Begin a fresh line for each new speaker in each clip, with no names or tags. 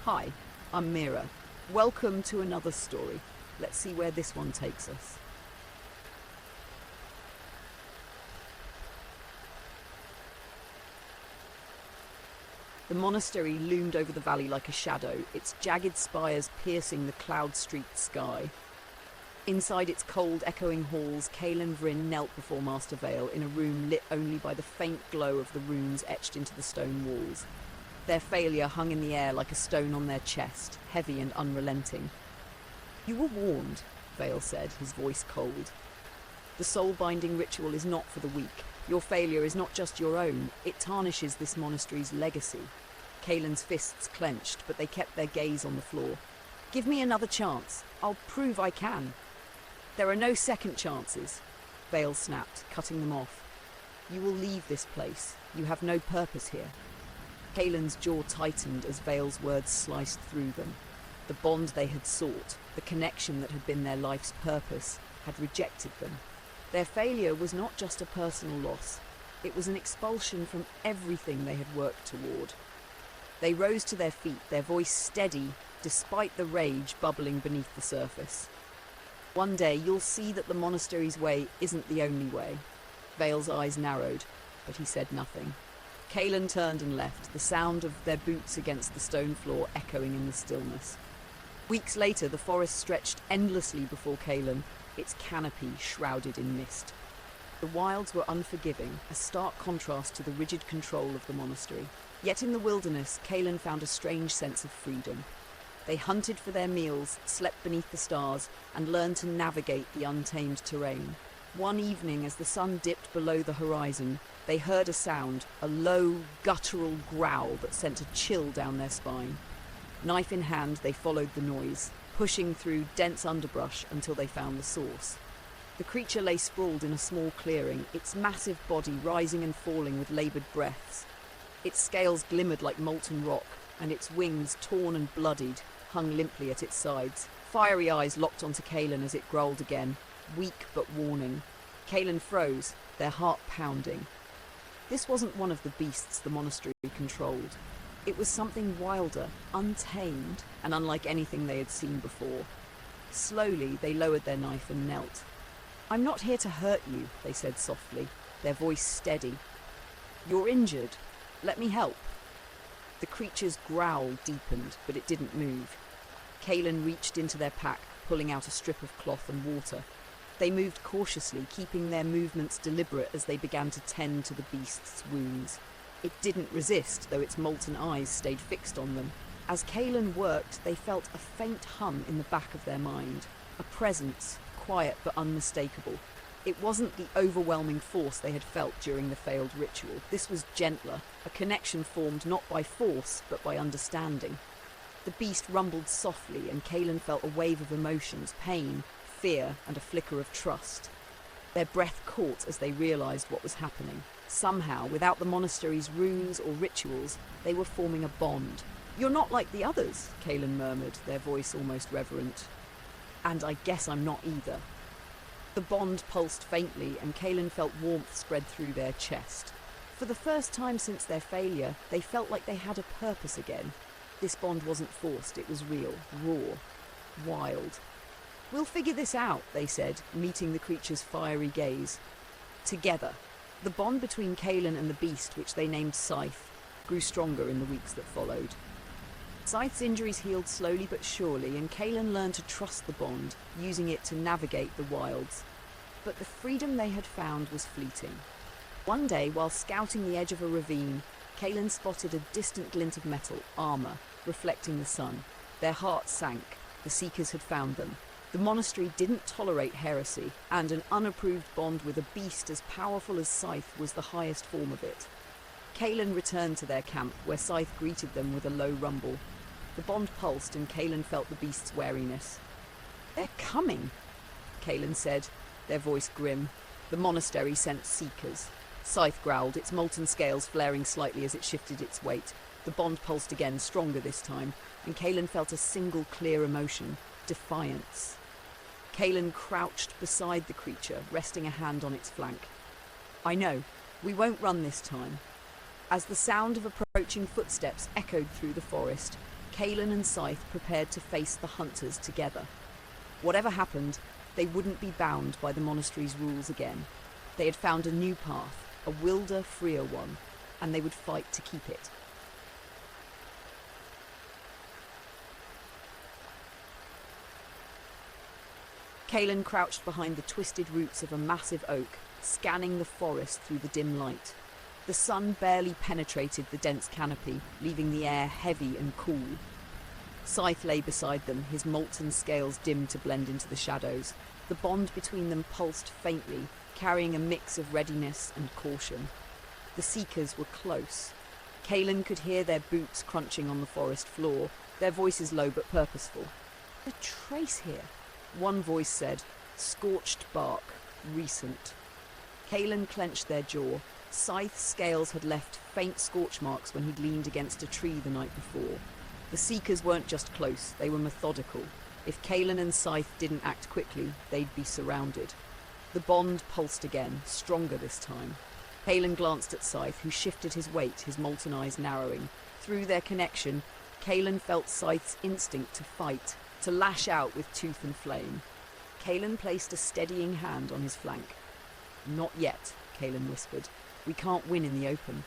Hi, I'm Mira. Welcome to another story. Let's see where this one takes us. The monastery loomed over the valley like a shadow, its jagged spires piercing the cloud-streaked sky. Inside its cold, echoing halls, Kaelen knelt before Master Vale in a room lit only by the faint glow of the runes etched into the stone walls. Their failure hung in the air like a stone on their chest, heavy and unrelenting. "You were warned," Vale said, his voice cold. "The soul-binding ritual is not for the weak. Your failure is not just your own, it tarnishes this monastery's legacy." Kaelen's fists clenched, but they kept their gaze on the floor. "Give me another chance. I'll prove I can." "There are no second chances," Vale snapped, cutting them off. "You will leave this place. You have no purpose here." Kaelen's jaw tightened as Vale's words sliced through them. The bond they had sought, the connection that had been their life's purpose, had rejected them. Their failure was not just a personal loss. It was an expulsion from everything they had worked toward. They rose to their feet, their voice steady, despite the rage bubbling beneath the surface. "One day you'll see that the monastery's way isn't the only way." Vale's eyes narrowed, but he said nothing. Kaelen turned and left, the sound of their boots against the stone floor echoing in the stillness. Weeks later, the forest stretched endlessly before Kaelen, its canopy shrouded in mist. The wilds were unforgiving, a stark contrast to the rigid control of the monastery. Yet in the wilderness, Kaelen found a strange sense of freedom. They hunted for their meals, slept beneath the stars, and learned to navigate the untamed terrain. One evening, as the sun dipped below the horizon, they heard a sound, a low, guttural growl that sent a chill down their spine. Knife in hand, they followed the noise, pushing through dense underbrush until they found the source. The creature lay sprawled in a small clearing, its massive body rising and falling with laboured breaths. Its scales glimmered like molten rock, and its wings, torn and bloodied, hung limply at its sides. Fiery eyes locked onto Kaelen as it growled again, weak but warning. Kaelen froze, their heart pounding. This wasn't one of the beasts the monastery controlled. It was something wilder, untamed, and unlike anything they had seen before. Slowly, they lowered their knife and knelt. "I'm not here to hurt you," they said softly, their voice steady. "You're injured. Let me help." The creature's growl deepened, but it didn't move. Kaelen reached into their pack, pulling out a strip of cloth and water. They moved cautiously, keeping their movements deliberate as they began to tend to the beast's wounds. It didn't resist, though its molten eyes stayed fixed on them. As Kaelen worked, they felt a faint hum in the back of their mind. A presence, quiet but unmistakable. It wasn't the overwhelming force they had felt during the failed ritual. This was gentler, a connection formed not by force, but by understanding. The beast rumbled softly, and Kaelen felt a wave of emotions, pain, fear, and a flicker of trust. Their breath caught as they realised what was happening. Somehow, without the monastery's runes or rituals, they were forming a bond. "You're not like the others," Kaelen murmured, their voice almost reverent. "And I guess I'm not either." The bond pulsed faintly, and Kaelen felt warmth spread through their chest. For the first time since their failure, they felt like they had a purpose again. This bond wasn't forced, it was real, raw, wild. "We'll figure this out," they said, meeting the creature's fiery gaze. Together. The bond between Kaelen and the beast, which they named Scythe, grew stronger in the weeks that followed. Scythe's injuries healed slowly but surely, and Kaelen learned to trust the bond, using it to navigate the wilds. But the freedom they had found was fleeting. One day, while scouting the edge of a ravine, Kaelen spotted a distant glint of metal, armour, reflecting the sun. Their hearts sank. The Seekers had found them. The monastery didn't tolerate heresy, and an unapproved bond with a beast as powerful as Scythe was the highest form of it. Kaelen returned to their camp, where Scythe greeted them with a low rumble. The bond pulsed, and Kaelen felt the beast's wariness. "They're coming," Kaelen said, their voice grim. "The monastery sent Seekers." Scythe growled, its molten scales flaring slightly as it shifted its weight. The bond pulsed again, stronger this time, and Kaelen felt a single clear emotion: defiance. Kaelen crouched beside the creature, resting a hand on its flank. "I know. We won't run this time." As the sound of approaching footsteps echoed through the forest, Kaelen and Scythe prepared to face the hunters together. Whatever happened, they wouldn't be bound by the monastery's rules again. They had found a new path, a wilder, freer one, and they would fight to keep it. Kaelen crouched behind the twisted roots of a massive oak, scanning the forest through the dim light. The sun barely penetrated the dense canopy, leaving the air heavy and cool. Scythe lay beside them, his molten scales dim to blend into the shadows. The bond between them pulsed faintly, carrying a mix of readiness and caution. The Seekers were close. Kaelen could hear their boots crunching on the forest floor, their voices low but purposeful. "A trace here," one voice said, "scorched bark, recent." Kaelen clenched their jaw. Scythe's scales had left faint scorch marks when he'd leaned against a tree the night before. The Seekers weren't just close, they were methodical. If Kaelen and Scythe didn't act quickly, they'd be surrounded. The bond pulsed again, stronger this time. Kaelen glanced at Scythe, who shifted his weight, his molten eyes narrowing. Through their connection, Kaelen felt Scythe's instinct to fight, to lash out with tooth and flame. Kaelen placed a steadying hand on his flank. "Not yet," Kaelen whispered. "We can't win in the open."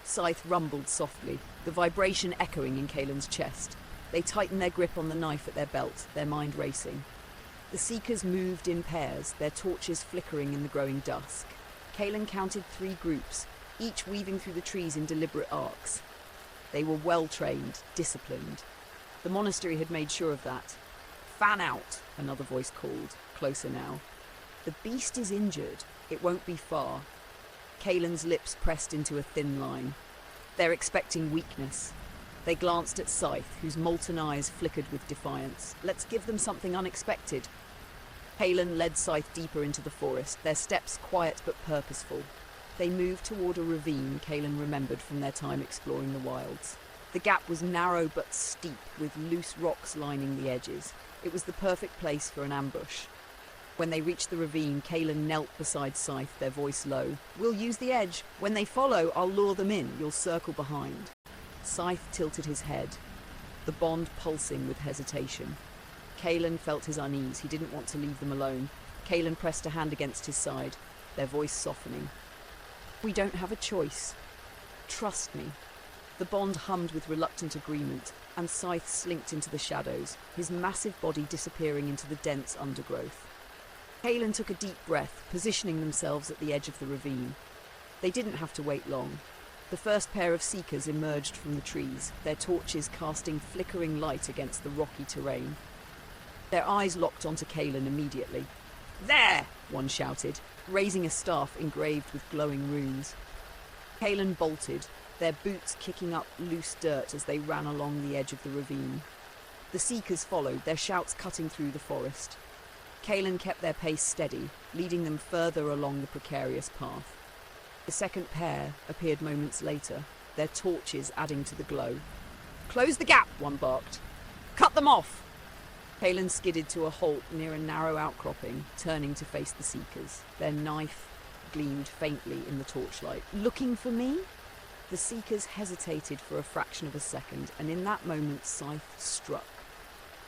Scythe rumbled softly, the vibration echoing in Kaelen's chest. They tightened their grip on the knife at their belt, their mind racing. The Seekers moved in pairs, their torches flickering in the growing dusk. Kaelen counted 3 groups, each weaving through the trees in deliberate arcs. They were well-trained, disciplined. The monastery had made sure of that. "Fan out," another voice called, closer now. "The beast is injured. It won't be far." Kaelen's lips pressed into a thin line. They're expecting weakness. They glanced at Scythe, whose molten eyes flickered with defiance. "Let's give them something unexpected." Kaelen led Scythe deeper into the forest, their steps quiet but purposeful. They moved toward a ravine Kaelen remembered from their time exploring the wilds. The gap was narrow but steep, with loose rocks lining the edges. It was the perfect place for an ambush. When they reached the ravine, Kaelen knelt beside Scythe, their voice low. "We'll use the edge. When they follow, I'll lure them in. You'll circle behind." Scythe tilted his head, the bond pulsing with hesitation. Kaelen felt his unease. He didn't want to leave them alone. Kaelen pressed a hand against his side, their voice softening. "We don't have a choice. Trust me." The bond hummed with reluctant agreement, and Scythe slinked into the shadows, his massive body disappearing into the dense undergrowth. Kaelen took a deep breath, positioning themselves at the edge of the ravine. They didn't have to wait long. The first pair of Seekers emerged from the trees, their torches casting flickering light against the rocky terrain. Their eyes locked onto Kaelen immediately. "There!" one shouted, raising a staff engraved with glowing runes. Kaelen bolted, their boots kicking up loose dirt as they ran along the edge of the ravine. The Seekers followed, their shouts cutting through the forest. Kaelen kept their pace steady, leading them further along the precarious path. The second pair appeared moments later, their torches adding to the glow. "Close the gap," one barked. "Cut them off!" Kaelen skidded to a halt near a narrow outcropping, turning to face the Seekers. Their knife gleamed faintly in the torchlight. "Looking for me?" The Seekers hesitated for a fraction of a second, and in that moment Scythe struck.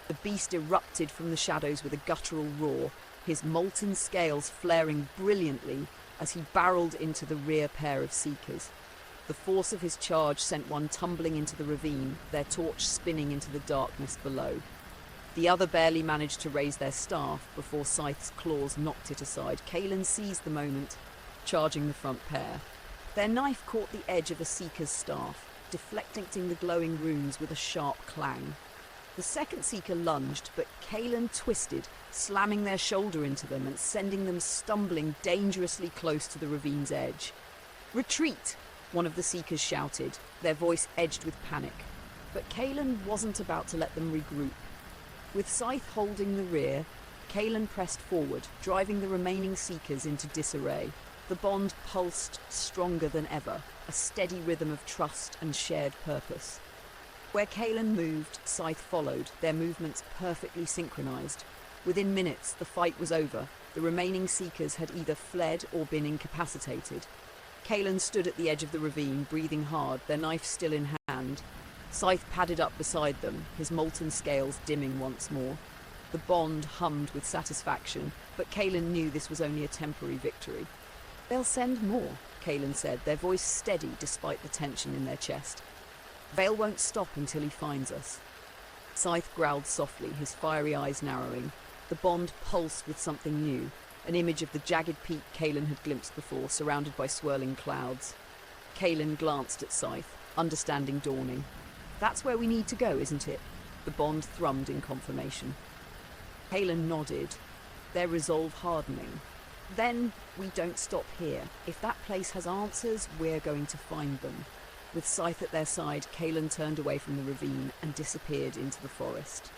The beast erupted from the shadows with a guttural roar, his molten scales flaring brilliantly as he barreled into the rear pair of Seekers. The force of his charge sent one tumbling into the ravine, their torch spinning into the darkness below. The other barely managed to raise their staff before Scythe's claws knocked it aside. Kaelen seized the moment, charging the front pair. Their knife caught the edge of a Seeker's staff, deflecting the glowing runes with a sharp clang. The second Seeker lunged, but Kaelen twisted, slamming their shoulder into them and sending them stumbling dangerously close to the ravine's edge. "Retreat!" one of the Seekers shouted, their voice edged with panic. But Kaelen wasn't about to let them regroup. With Scythe holding the rear, Kaelen pressed forward, driving the remaining Seekers into disarray. The bond pulsed stronger than ever, a steady rhythm of trust and shared purpose. Where Kaelen moved, Scythe followed, their movements perfectly synchronized. Within minutes, the fight was over. The remaining Seekers had either fled or been incapacitated. Kaelen stood at the edge of the ravine, breathing hard, their knife still in hand. Scythe padded up beside them, his molten scales dimming once more. The bond hummed with satisfaction, but Kaelen knew this was only a temporary victory. "They'll send more," Kaelen said, their voice steady despite the tension in their chest. "Vale won't stop until he finds us." Scythe growled softly, his fiery eyes narrowing. The bond pulsed with something new, an image of the jagged peak Kaelen had glimpsed before, surrounded by swirling clouds. Kaelen glanced at Scythe, understanding dawning. "That's where we need to go, isn't it?" The bond thrummed in confirmation. Kaelen nodded, their resolve hardening. "Then we don't stop here. If that place has answers, we're going to find them." With Scythe at their side, Kaelen turned away from the ravine and disappeared into the forest.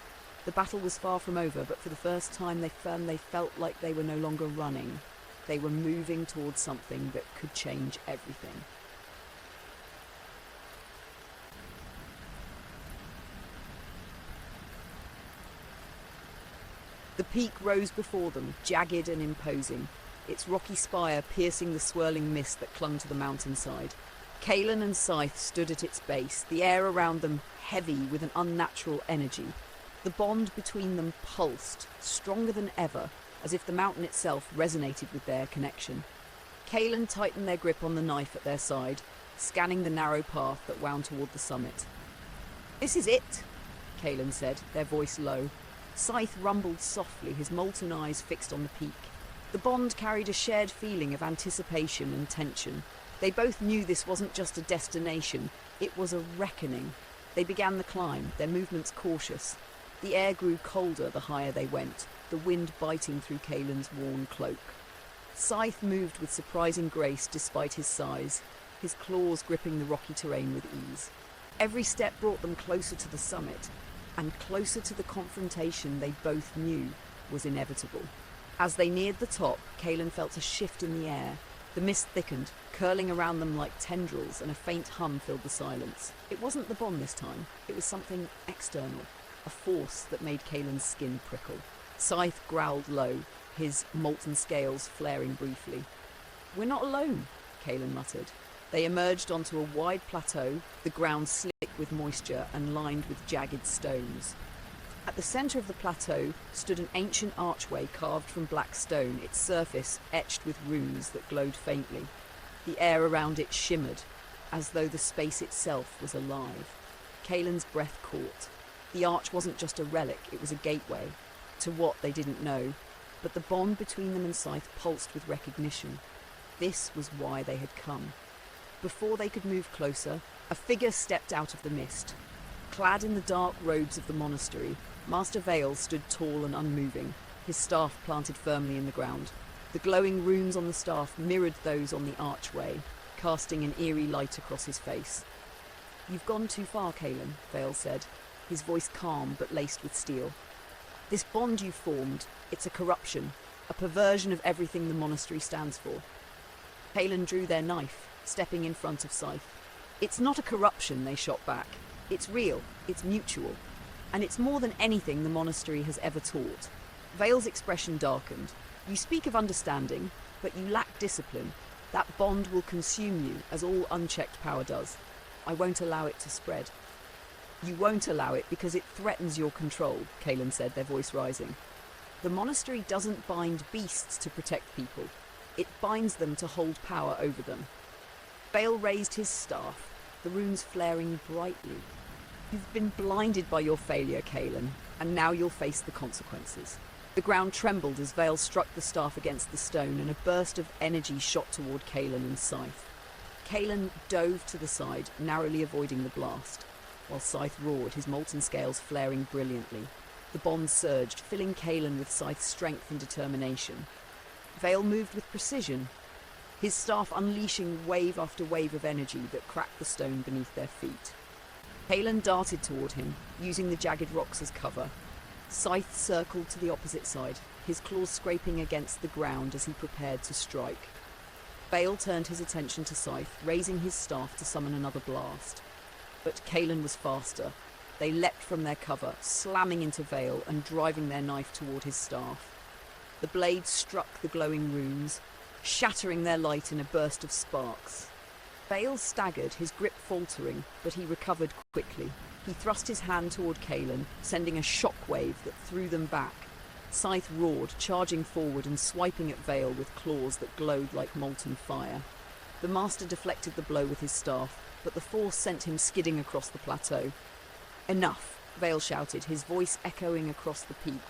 The battle was far from over, but for the first time they felt like they were no longer running. They were moving towards something that could change everything. The peak rose before them, jagged and imposing, its rocky spire piercing the swirling mist that clung to the mountainside. Kaelen and Scythe stood at its base, the air around them heavy with an unnatural energy. The bond between them pulsed, stronger than ever, as if the mountain itself resonated with their connection. Kaelen tightened their grip on the knife at their side, scanning the narrow path that wound toward the summit. "This is it," Kaelen said, their voice low. Scythe rumbled softly, his molten eyes fixed on the peak. The bond carried a shared feeling of anticipation and tension. They both knew this wasn't just a destination, it was a reckoning. They began the climb, their movements cautious. The air grew colder the higher they went, the wind biting through Kaelen's worn cloak. Scythe moved with surprising grace despite his size, his claws gripping the rocky terrain with ease. Every step brought them closer to the summit, and closer to the confrontation they both knew was inevitable. As they neared the top, Kaelen felt a shift in the air. The mist thickened, curling around them like tendrils, and a faint hum filled the silence. It wasn't the bond this time, it was something external, a force that made Kaelen's skin prickle. Scythe growled low, his molten scales flaring briefly. "We're not alone," Kaelen muttered. They emerged onto a wide plateau, the ground slick with moisture and lined with jagged stones. At the centre of the plateau stood an ancient archway carved from black stone, its surface etched with runes that glowed faintly. The air around it shimmered, as though the space itself was alive. Kaelen's breath caught. The arch wasn't just a relic, it was a gateway, to what they didn't know, but the bond between them and Scythe pulsed with recognition. This was why they had come. Before they could move closer, a figure stepped out of the mist. Clad in the dark robes of the monastery, Master Vale stood tall and unmoving, his staff planted firmly in the ground. The glowing runes on the staff mirrored those on the archway, casting an eerie light across his face. "You've gone too far, Kaelen," Vale said, his voice calm but laced with steel. "This bond you formed, it's a corruption, a perversion of everything the monastery stands for." Kaelen drew their knife, stepping in front of Scythe. "It's not a corruption," they shot back. "It's real, it's mutual, and it's more than anything the monastery has ever taught." Vale's expression darkened. "You speak of understanding, but you lack discipline. That bond will consume you, as all unchecked power does. I won't allow it to spread." "You won't allow it because it threatens your control," Kaelen said, their voice rising. "The monastery doesn't bind beasts to protect people. It binds them to hold power over them." Vale raised his staff, the runes flaring brightly. "You've been blinded by your failure, Kaelen, and now you'll face the consequences." The ground trembled as Vale struck the staff against the stone, and a burst of energy shot toward Kaelen and Scythe. Kaelen dove to the side, narrowly avoiding the blast, while Scythe roared, his molten scales flaring brilliantly. The bond surged, filling Kaelen with Scythe's strength and determination. Vale moved with precision, his staff unleashing wave after wave of energy that cracked the stone beneath their feet. Kaelen darted toward him, using the jagged rocks as cover. Scythe circled to the opposite side, his claws scraping against the ground as he prepared to strike. Vale turned his attention to Scythe, raising his staff to summon another blast. But Kaelen was faster. They leapt from their cover, slamming into Vale and driving their knife toward his staff. The blade struck the glowing runes, shattering their light in a burst of sparks. Vale staggered, his grip faltering, but he recovered quickly. He thrust his hand toward Kaelen, sending a shockwave that threw them back. Scythe roared, charging forward and swiping at Vale with claws that glowed like molten fire. The master deflected the blow with his staff, but the force sent him skidding across the plateau. "Enough!" Vale shouted, his voice echoing across the peak.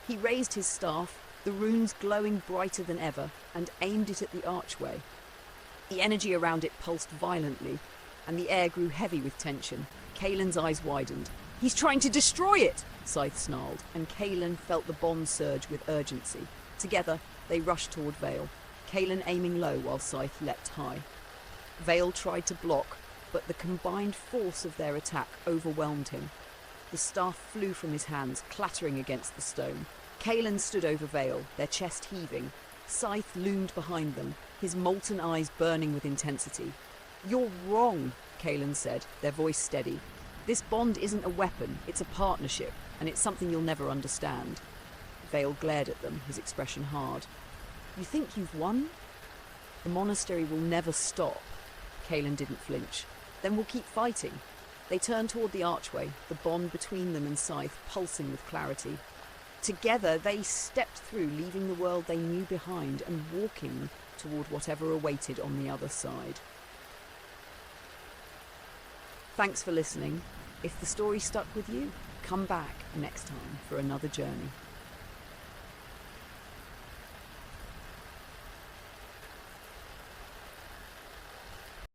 He raised his staff, the runes glowing brighter than ever, and aimed it at the archway. The energy around it pulsed violently, and the air grew heavy with tension. Kaelin's eyes widened. "He's trying to destroy it!" Scythe snarled, and Kaelen felt the bond surge with urgency. Together, they rushed toward Vale, Kaelen aiming low while Scythe leapt high. Vale tried to block, but the combined force of their attack overwhelmed him. The staff flew from his hands, clattering against the stone. Kaelen stood over Vale, their chest heaving. Scythe loomed behind them, his molten eyes burning with intensity. "You're wrong," Kaelen said, their voice steady. "This bond isn't a weapon, it's a partnership, and it's something you'll never understand." Vale glared at them, his expression hard. "You think you've won? The monastery will never stop." Kaelen didn't flinch. "Then we'll keep fighting." They turned toward the archway, the bond between them and Scythe pulsing with clarity. Together they stepped through, leaving the world they knew behind and walking toward whatever awaited on the other side. Thanks for listening. If the story stuck with you, come back next time for another journey.